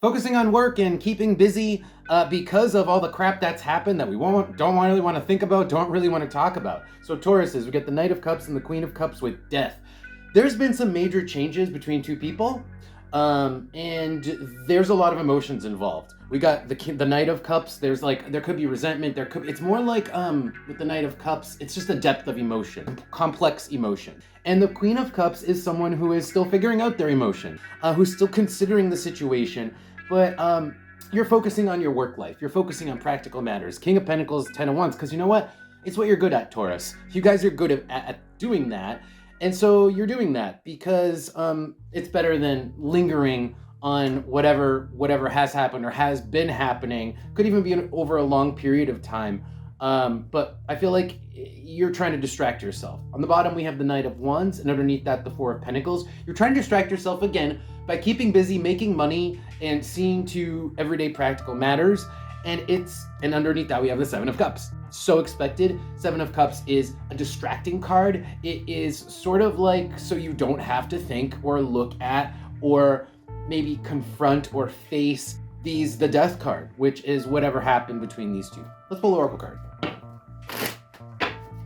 focusing on work and keeping busy because of all the crap that's happened that we don't really want to think about, don't really want to talk about. So Tauruses, we get the Knight of Cups and the Queen of Cups with death. There's been some major changes between two people, and there's a lot of emotions involved. We got the Knight of Cups. There could be resentment. It's more like with the Knight of Cups, it's just a depth of emotion, complex emotion. And the Queen of Cups is someone who is still figuring out their emotion, who's still considering the situation, but you're focusing on your work life. You're focusing on practical matters. King of Pentacles, 10 of Wands, because you know what? It's what you're good at, Taurus. You guys are good at doing that. And so you're doing that because it's better than lingering on whatever has happened or has been happening. Could even be over a long period of time. But I feel like you're trying to distract yourself. On the bottom, we have the Knight of Wands, and underneath that, the Four of Pentacles. You're trying to distract yourself again by keeping busy, making money, and seeing to everyday practical matters. And underneath that, we have the Seven of Cups. So expected. Seven of Cups is a distracting card. It is sort of like so you don't have to think or look at or maybe confront or face the Death card, which is whatever happened between these two. Let's pull the Oracle card.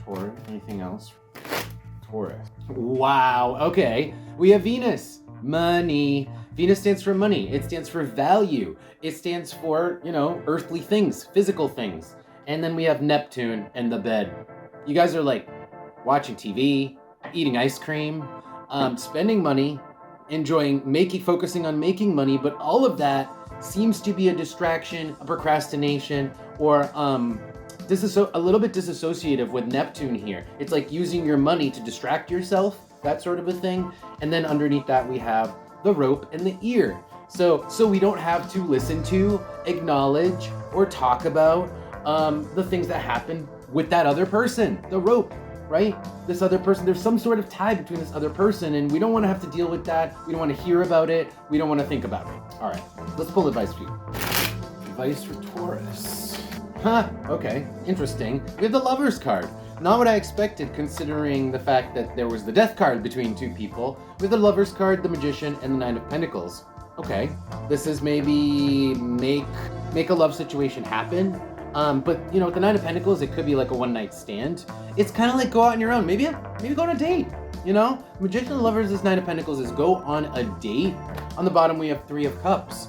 Taurus, anything else? Taurus. Wow, okay. We have Venus, money. Venus stands for money. It stands for value. It stands for, earthly things, physical things. And then we have Neptune and the bed. You guys are like watching TV, eating ice cream, spending money, focusing on making money, but all of that seems to be a distraction, a procrastination, or a little bit disassociative with Neptune here. It's like using your money to distract yourself, that sort of a thing. And then underneath that we have the rope and the ear. So we don't have to listen to, acknowledge, or talk about the things that happen with that other person, the rope, right? This other person, there's some sort of tie between this other person, and we don't want to have to deal with that. We don't want to hear about it. We don't want to think about it. All right, let's pull advice for you. Advice for Taurus. Okay, interesting. We have the Lovers card. Not what I expected, considering the fact that there was the Death card between two people. With the Lovers card, the Magician, and the Nine of Pentacles. Okay, this is maybe make a love situation happen. But with the Nine of Pentacles, it could be like a one-night stand. It's kind of like go out on your own. Maybe go on a date. Magician and Lovers, this Nine of Pentacles is go on a date. On the bottom, we have Three of Cups.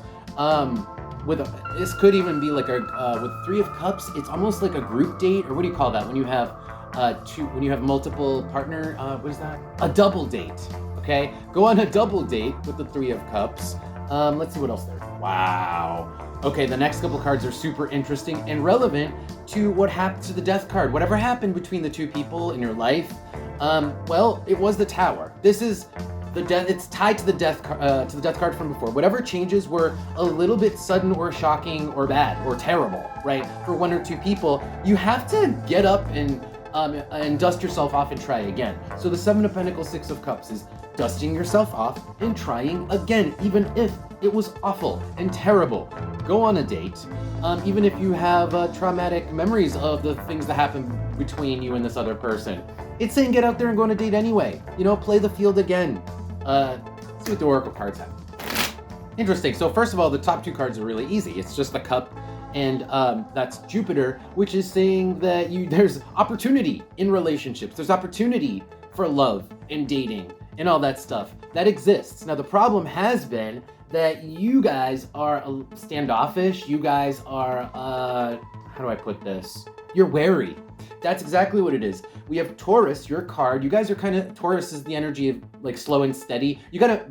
This could even be like with Three of Cups. It's almost like a group date, or what do you call that when you have when you have multiple partner? What is that? A double date. Okay, go on a double date with the Three of Cups. Let's see what else there is. Wow. Okay, the next couple cards are super interesting and relevant to what happened to the Death card. Whatever happened between the two people in your life, it was the Tower. This is the death. It's tied to the Death card from before. Whatever changes were a little bit sudden or shocking or bad or terrible, right? For one or two people, you have to get up and dust yourself off and try again. So the Seven of Pentacles, Six of Cups is dusting yourself off and trying again, even if it was awful and terrible. Go on a date, even if you have traumatic memories of the things that happened between you and this other person. It's saying get out there and go on a date anyway. Play the field again. Let's see what the Oracle cards have. Interesting. So first of all, the top two cards are really easy. It's just the Cup, and that's Jupiter, which is saying that there's opportunity in relationships. There's opportunity for love and dating and all that stuff that exists. Now the problem has been that you guys are standoffish. You guys are, how do I put this? You're wary. That's exactly what it is. We have Taurus, your card. You guys are Taurus is the energy of like slow and steady.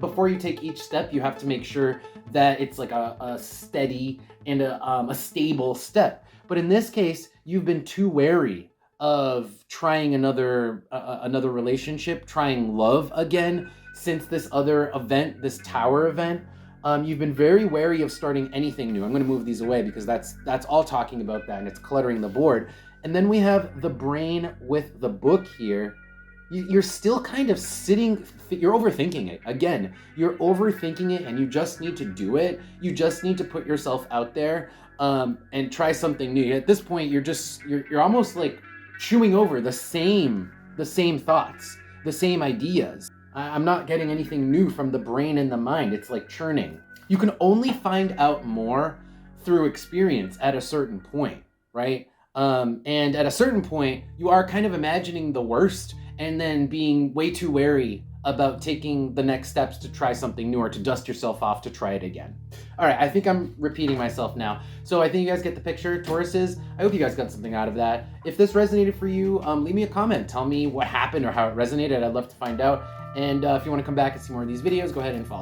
Before you take each step, you have to make sure that it's like a steady and a stable step. But in this case, you've been too wary of trying another relationship, trying love again since this other event, this Tower event. You've been very wary of starting anything new. I'm going to move these away because that's all talking about that, and it's cluttering the board. And then we have the Brain with the Book here. You're still kind of you're overthinking it. Again, you're overthinking it, and you just need to do it. You just need to put yourself out there and try something new. At this point, you're almost like chewing over the same thoughts, the same ideas. I'm not getting anything new from the brain and the mind. It's like churning. You can only find out more through experience at a certain point, right? And at a certain point, you are kind of imagining the worst and then being way too wary about taking the next steps to try something new or to dust yourself off to try it again. All right, I think I'm repeating myself now. So I think you guys get the picture, Tauruses. I hope you guys got something out of that. If this resonated for you, leave me a comment. Tell me what happened or how it resonated. I'd love to find out. And if you want to come back and see more of these videos, go ahead and follow